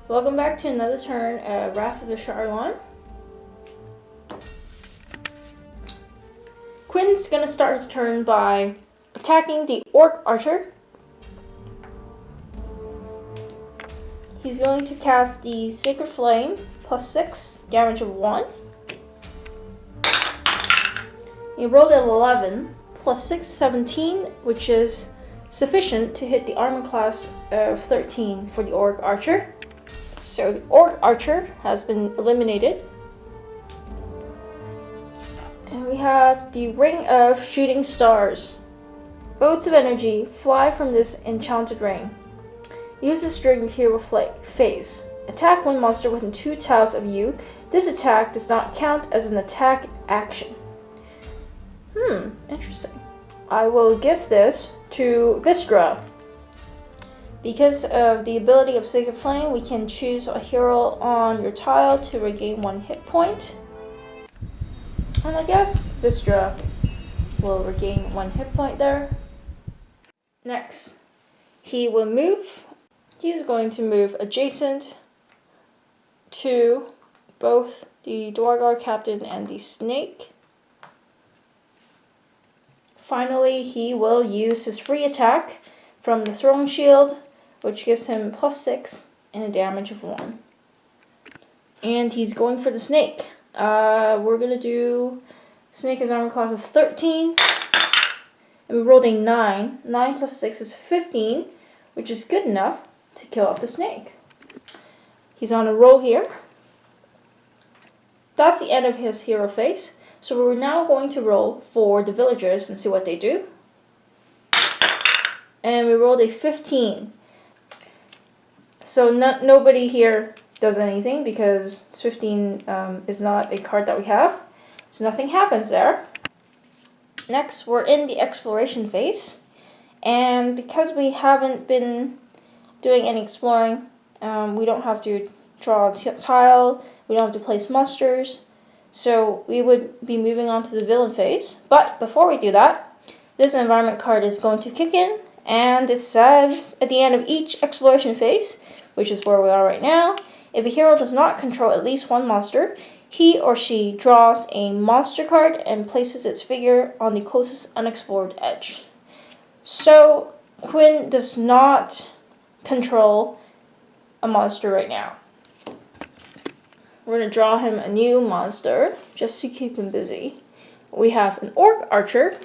Welcome back to another turn at Wrath of Ashardalon. Quinn's gonna start his turn by attacking the Orc Archer. He's going to cast the Sacred Flame, +6, damage of 1. He rolled an 11, +6, 17, which is sufficient to hit the armor class of 13 for the Orc Archer. So the Orc Archer has been eliminated. And we have the Ring of Shooting Stars. Boats of energy fly from this enchanted ring. Use this during the hero phase. Attack one monster within 2 tiles of you. This attack does not count as an attack action. Interesting. I will give this to Vistra. Because of the ability of Sacred Flame, we can choose a hero on your tile to regain 1 hit point. And I guess Vistra will regain 1 hit point there. Next, he will move. He's going to move adjacent to both the Dwarven captain and the snake. Finally, he will use his free attack from the throwing shield, which gives him +6 and a damage of 1. And he's going for the snake. We're gonna do snake is armor class of 13. And we rolled a 9. 9 + 6 is 15, which is good enough to kill off the snake. He's on a roll here. That's the end of his hero phase. So we're now going to roll for the villagers and see what they do. And we rolled a 15. So nobody here does anything because 15 is not a card that we have. So nothing happens there. Next, we're in the exploration phase. And because we haven't been doing any exploring, we don't have to draw a tile, we don't have to place monsters. So we would be moving on to the villain phase. But before we do that, this environment card is going to kick in. And it says, at the end of each exploration phase, which is where we are right now, if a hero does not control at least 1 monster, he or she draws a monster card and places its figure on the closest unexplored edge. So Quinn does not control a monster right now. We're going to draw him a new monster just to keep him busy. We have an Orc Archer,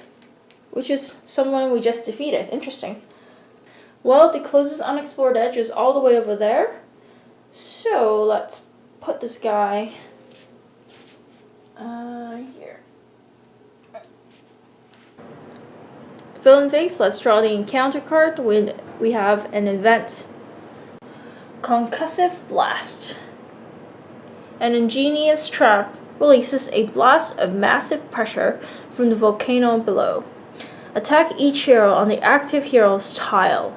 which is someone we just defeated. Interesting. Well, the closest unexplored edge is all the way over there. So let's put this guy here. Villain phase, let's draw the encounter card when we have an event. Concussive Blast. An ingenious trap releases a blast of massive pressure from the volcano below. Attack each hero on the active hero's tile.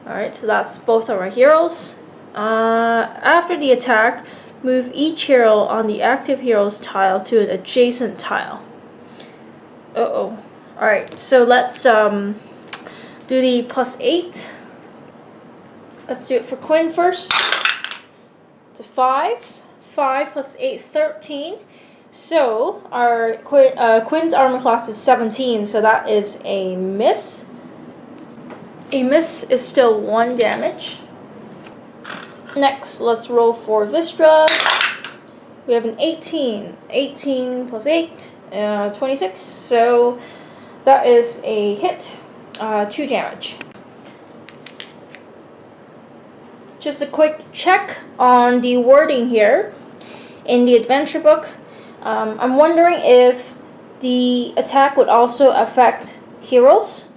Alright, so that's both of our heroes. After the attack, move each hero on the active hero's tile to an adjacent tile. Alright, so let's do the +8. Let's do it for Quinn first. It's a 5. 5 + 8, 13. So our Quinn's armor class is 17, so that is a miss. A miss is still 1 damage. Next, let's roll for Vistra. We have an 18. 18 + 8, 26. So that is a hit, 2 damage. Just a quick check on the wording here in the adventure book. I'm wondering if the attack would also affect heroes.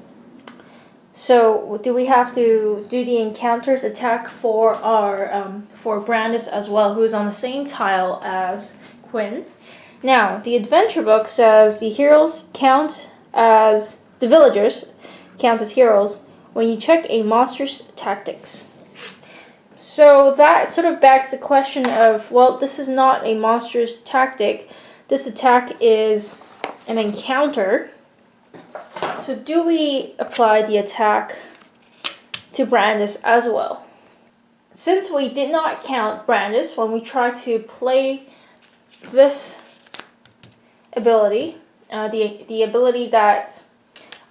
So do we have to do the encounters attack for our for Brandis as well, who's on the same tile as Quinn? Now the adventure book says the villagers count as heroes when you check a monster's tactics. So that sort of begs the question of, well, this is not a monster's tactic. This attack is an encounter. So do we apply the attack to Brandis as well? since we did not count Brandis when we tried to play this ability, the ability that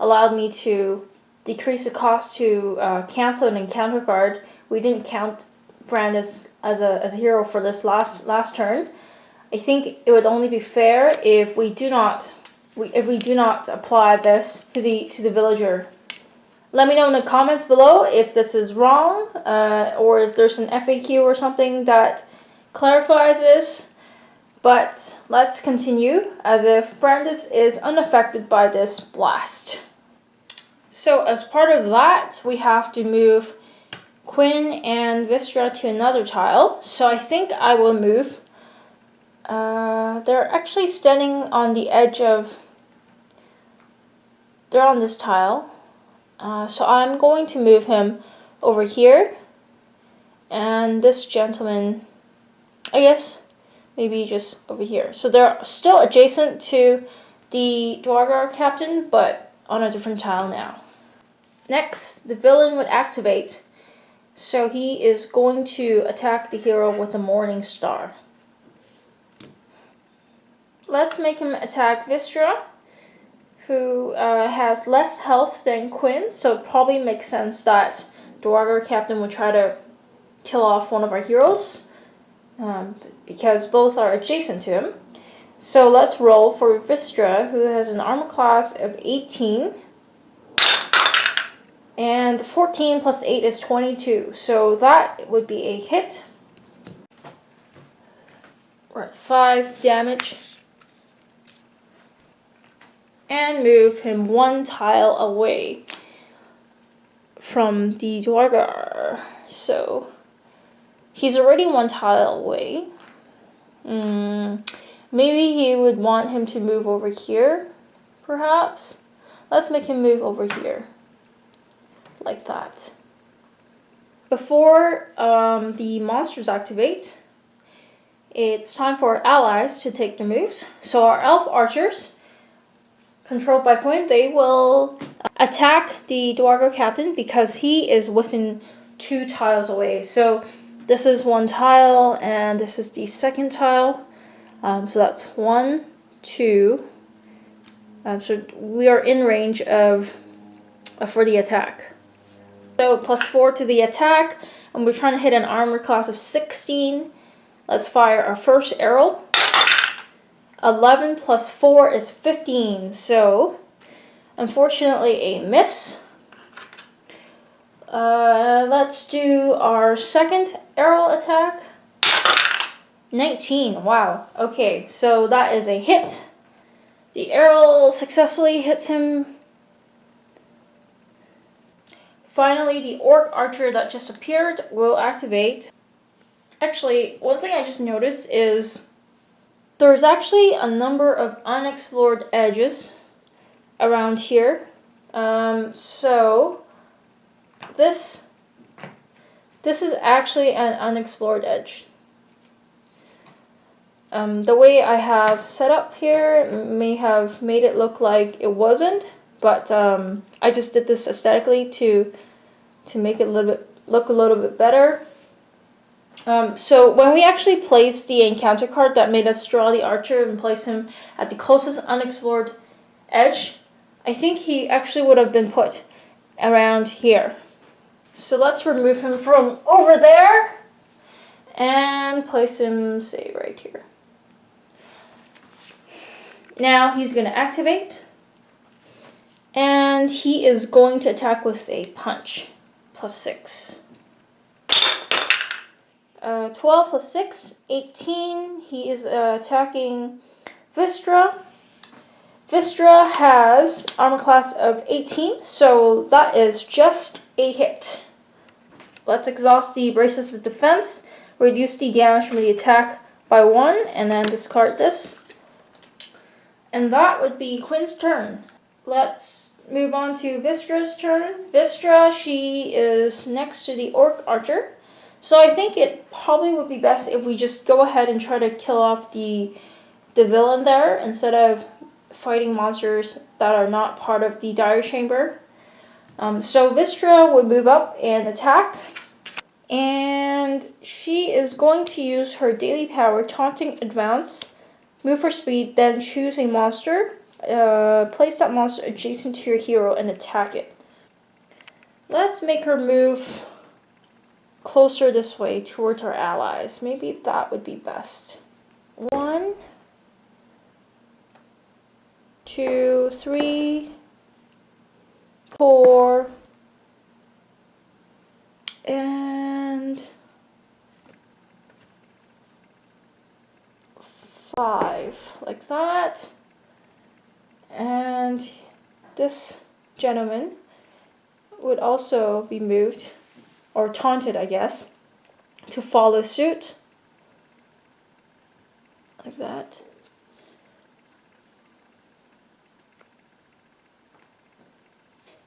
allowed me to decrease the cost to cancel an encounter card, we didn't count Brandis as a hero for this last turn. I think it would only be fair if we do not apply this to the villager. Let me know in the comments below if this is wrong, or if there's an FAQ or something that clarifies this. But let's continue as if Brandis is unaffected by this blast. So as part of that, we have to move Quinn and Vistra to another tile. So I think I will move. They're actually standing on the edge of... They're on this tile. So I'm going to move him over here. And this gentleman, I guess, maybe just over here. So they're still adjacent to the Dwarven captain, but on a different tile now. Next, the villain would activate. So he is going to attack the hero with the Morning Star. Let's make him attack Vistra, who has less health than Quinn, so it probably makes sense that Dwarven captain would try to kill off one of our heroes, because both are adjacent to him. So let's roll for Vistra, who has an armor class of 18. And 14 plus 8 is 22. So that would be a hit. We're at 5 damage. And move him one tile away from the Dwargar. So he's already one tile away. Maybe he would want him to move over here, perhaps. Let's make him move over here, like that. Before the monsters activate, it's time for our allies to take their moves. So our elf archers, controlled by Quinn, they will attack the Dwargo captain because he is within 2 tiles away. So this is 1 tile and this is the second tile. So that's 1, 2. So we are in range of for the attack. So plus 4 to the attack, and we're trying to hit an armor class of 16. Let's fire our first arrow. 11 plus 4 is 15. So unfortunately a miss. Let's do our second arrow attack. 19. Wow. Okay, so that is a hit. The arrow successfully hits him. Finally, the orc archer that just appeared will activate. Actually, one thing I just noticed is there's actually a number of unexplored edges around here. So this is actually an unexplored edge. The way I have set up here may have made it look like it wasn't, but I just did this aesthetically to make it look a little bit better. So when we actually placed the encounter card that made us draw the archer and place him at the closest unexplored edge, I think he actually would have been put around here. So let's remove him from over there and place him, say, right here. Now he's going to activate, and he is going to attack with a punch, plus 6. 12 plus 6, 18. He is attacking Vistra. Vistra has armor class of 18, so that is just a hit. Let's exhaust the braces of defense, reduce the damage from the attack by 1, and then discard this. And that would be Quinn's turn. Let's move on to Vistra's turn. Vistra, she is next to the orc archer. So I think it probably would be best if we just go ahead and try to kill off the villain there instead of fighting monsters that are not part of the dire chamber. So Vistra would move up and attack. And she is going to use her daily power, Taunting Advance, move for speed, then choose a monster. Place that monster adjacent to your hero and attack it. Let's make her move closer this way towards our allies. Maybe that would be best. 1, 2, 3, 4, and 5, like that. And this gentleman would also be moved, or taunted, I guess, to follow suit, like that.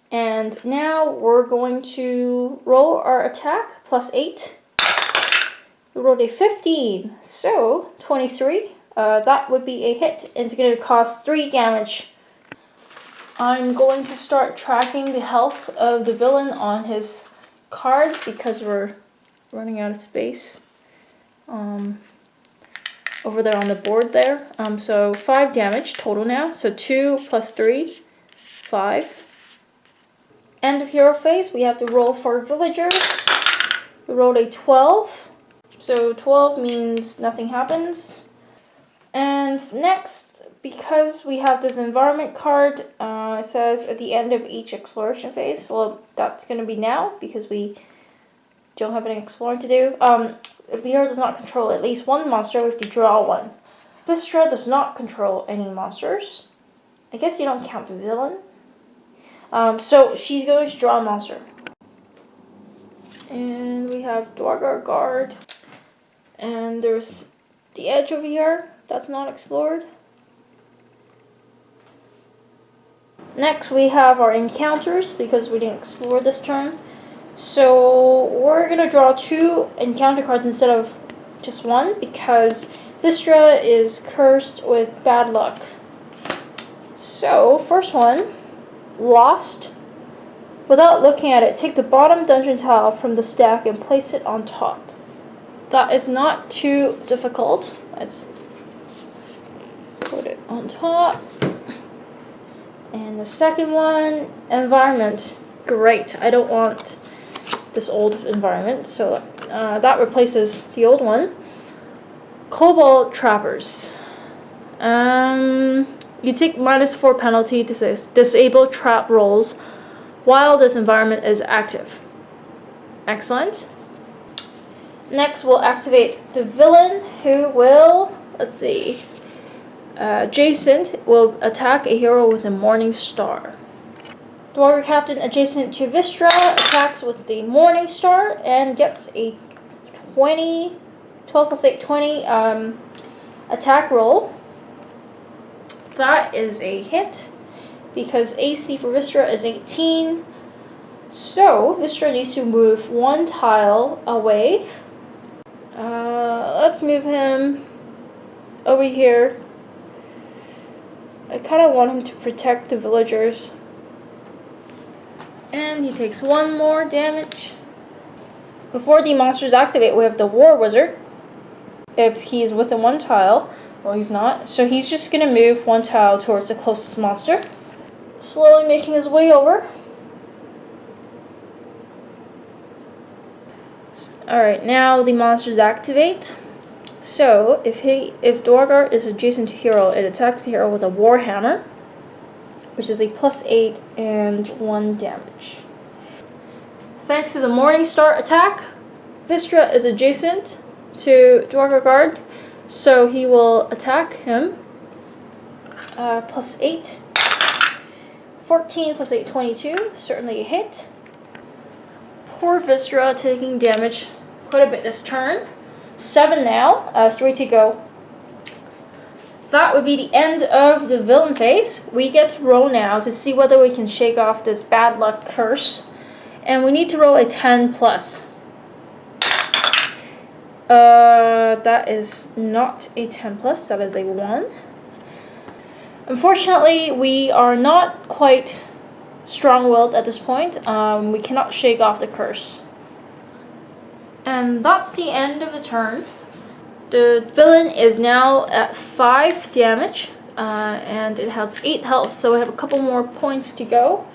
And now we're going to roll our attack, +8. We rolled a 15, so 23. That would be a hit, and it's going to cost 3 damage. I'm going to start tracking the health of the villain on his card because we're running out of space over there on the board there. So 5 damage total now. So 2 + 3, 5. End of hero phase, we have to roll for villagers. We rolled a 12. So 12 means nothing happens. And next, because we have this environment card, it says at the end of each exploration phase. Well, that's going to be now because we don't have any exploring to do. If the hero does not control at least one monster, we have to draw one. Vistra does not control any monsters. I guess you don't count the villain. So she's going to draw a monster. And we have Dwarven Guard. And there's the edge over here that's not explored. Next we have our encounters because we didn't explore this turn. So we're going to draw 2 encounter cards instead of just 1 because Vistra is cursed with bad luck. So first one, Lost. Without looking at it, take the bottom dungeon tile from the stack and place it on top. That is not too difficult. Let's put it on top. And the second one, environment. Great. I don't want this old environment, so that replaces the old one. Cobalt Trappers. You take -4 penalty to disable trap rolls while this environment is active. Excellent. Next, we'll activate the villain who will, let's see, adjacent will attack a hero with a Morning Star. The warrior captain adjacent to Vistra attacks with the Morning Star and gets a 12 + 8, 20 attack roll. That is a hit because AC for Vistra is 18. So Vistra needs to move 1 tile away. Let's move him over here. I kind of want him to protect the villagers. And he takes 1 more damage. Before the monsters activate, we have the War Wizard. If he's within 1 tile, well, he's not. So he's just going to move 1 tile towards the closest monster. Slowly making his way over. Alright, now the monsters activate. So, if Dwargar is adjacent to hero, it attacks the hero with a Warhammer, which is a +8 and 1 damage. Thanks to the Morning Star attack, Vistra is adjacent to Dwargar Guard, so he will attack him. +8. 14 + 8, 22. Certainly a hit. Poor Vistra taking damage quite a bit this turn. 7 now, 3 to go. That would be the end of the villain phase. We get to roll now to see whether we can shake off this bad luck curse. And we need to roll a 10+. That is not a 10+, that is a 1. Unfortunately, we are not quite strong-willed at this point. We cannot shake off the curse. And that's the end of the turn. The villain is now at 5 damage, and it has 8 health, so we have a couple more points to go.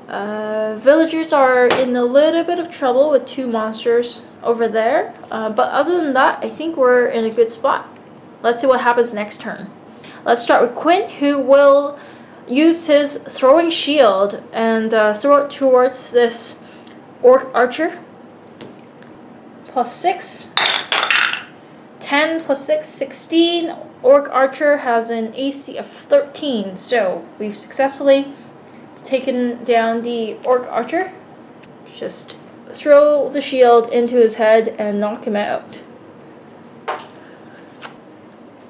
Villagers are in a little bit of trouble with 2 monsters over there, but other than that, I think we're in a good spot. Let's see what happens next turn. Let's start with Quinn, who will use his throwing shield and throw it towards this orc archer. +6. 10 + 6, 16. Orc archer has an AC of 13, so we've successfully taken down the orc archer. Just throw the shield into his head and knock him out.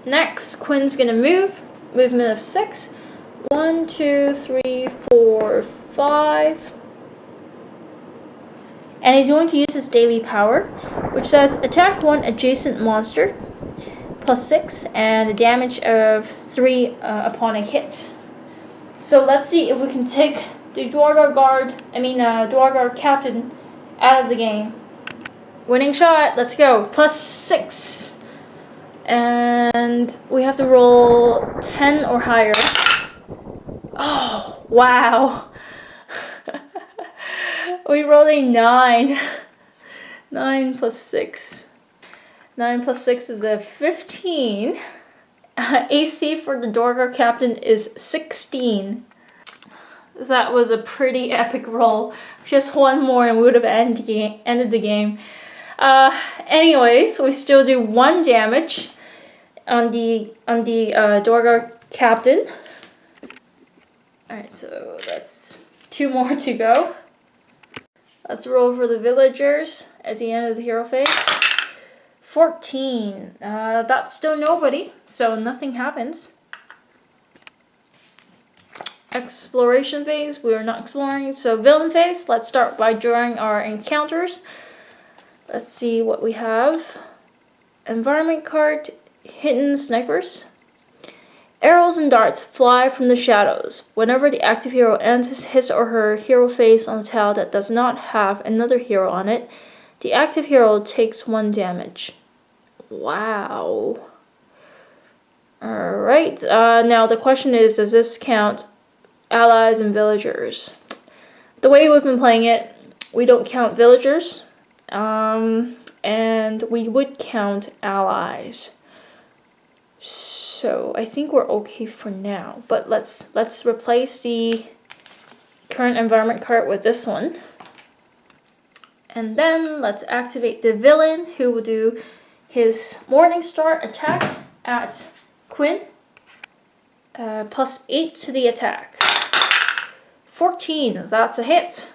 Next, Quinn's gonna move. Movement of 6. 1, 2, 3, 4, 5. And he's going to use his daily power, which says attack 1 adjacent monster, +6, and a damage of 3 upon a hit. So let's see if we can take the Dwargar captain out of the game. Winning shot, let's go. +6. And we have to roll 10 or higher. Oh, wow. We rolled a 9. 9 + 6. 9 + 6 is a 15. AC for the Dwargar captain is 16. That was a pretty epic roll. Just one more and we would have ended the game. Anyways, we still do 1 damage on the Dwargar captain. Alright, so that's 2 more to go. Let's roll for the villagers at the end of the hero phase. 14. That's still nobody, so nothing happens. Exploration phase, we are not exploring. So villain phase, let's start by drawing our encounters. Let's see what we have. Environment card, hidden snipers. Arrows and darts fly from the shadows. Whenever the active hero enters his or her hero phase on a tile that does not have another hero on it, the active hero takes 1 damage. Wow. Alright, now the question is, does this count allies and villagers? The way we've been playing it, we don't count villagers, and we would count allies. So I think we're okay for now, but let's replace the current environment card with this one. And then let's activate the villain, who will do his Morning Star attack at Quinn. +8 to the attack. 14, that's a hit.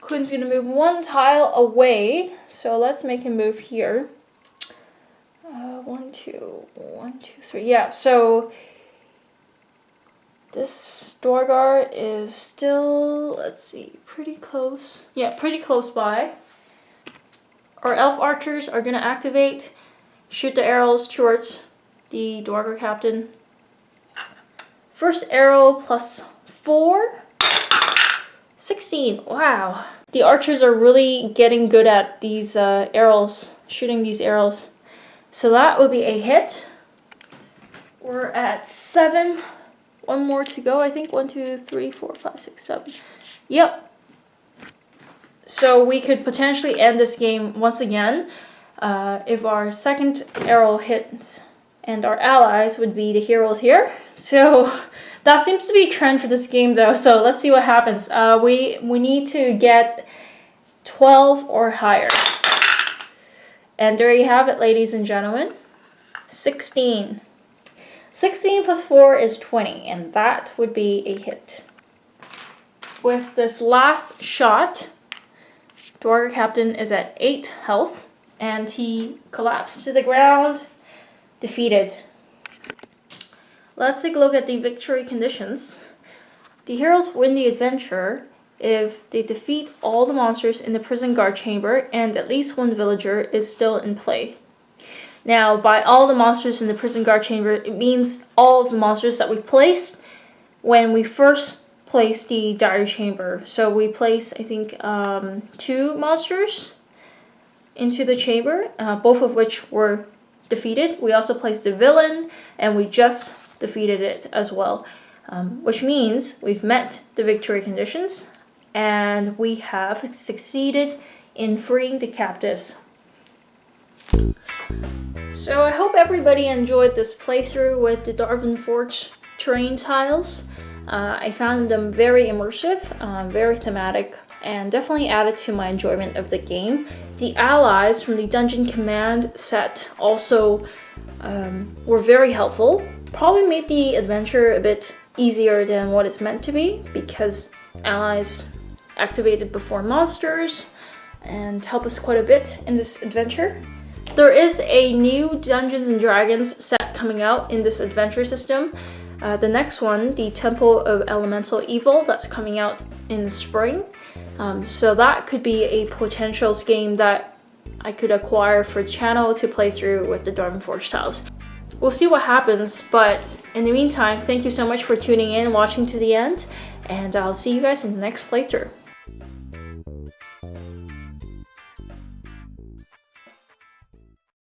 Quinn's gonna move 1 tile away, so let's make him move here. 1, 2, 1, 2, 3. Yeah, so this Dwargar is still, let's see, pretty close. Yeah, pretty close by. Our elf archers are going to activate, shoot the arrows towards the Dwargar captain. First arrow +4. 16. Wow. The archers are really getting good at these arrows, shooting these arrows. So that would be a hit. We're at 7. 1 more to go, I think. 1, 2, 3, 4, 5, 6, 7. Yep. So we could potentially end this game once again if our second arrow hits, and our allies would be the heroes here. So that seems to be a trend for this game though. So let's see what happens. We need to get 12 or higher. And there you have it, ladies and gentlemen. 16. 16 + 4 is 20, and that would be a hit. With this last shot, Dwargar Captain is at 8 health, and he collapsed to the ground, defeated. Let's take a look at the victory conditions. The heroes win the adventure if they defeat all the monsters in the prison guard chamber and at least 1 villager is still in play. Now, by all the monsters in the prison guard chamber, it means all of the monsters that we placed when we first place the diary chamber. So we place, I think, 2 monsters into the chamber, both of which were defeated. We also placed the villain, and we just defeated it as well, which means we've met the victory conditions, and we have succeeded in freeing the captives. So I hope everybody enjoyed this playthrough with the Dwarven Forge terrain tiles. I found them very immersive, very thematic, and definitely added to my enjoyment of the game. The allies from the Dungeon Command set also were very helpful. Probably made the adventure a bit easier than what it's meant to be, because allies activated before monsters and help us quite a bit in this adventure. There is a new Dungeons and Dragons set coming out in this adventure system. The next one, the Temple of Elemental Evil, that's coming out in the spring. So that could be a potential game that I could acquire for the channel to play through with the Dwarven Forge tiles. We'll see what happens, but in the meantime, thank you so much for tuning in and watching to the end, and I'll see you guys in the next playthrough.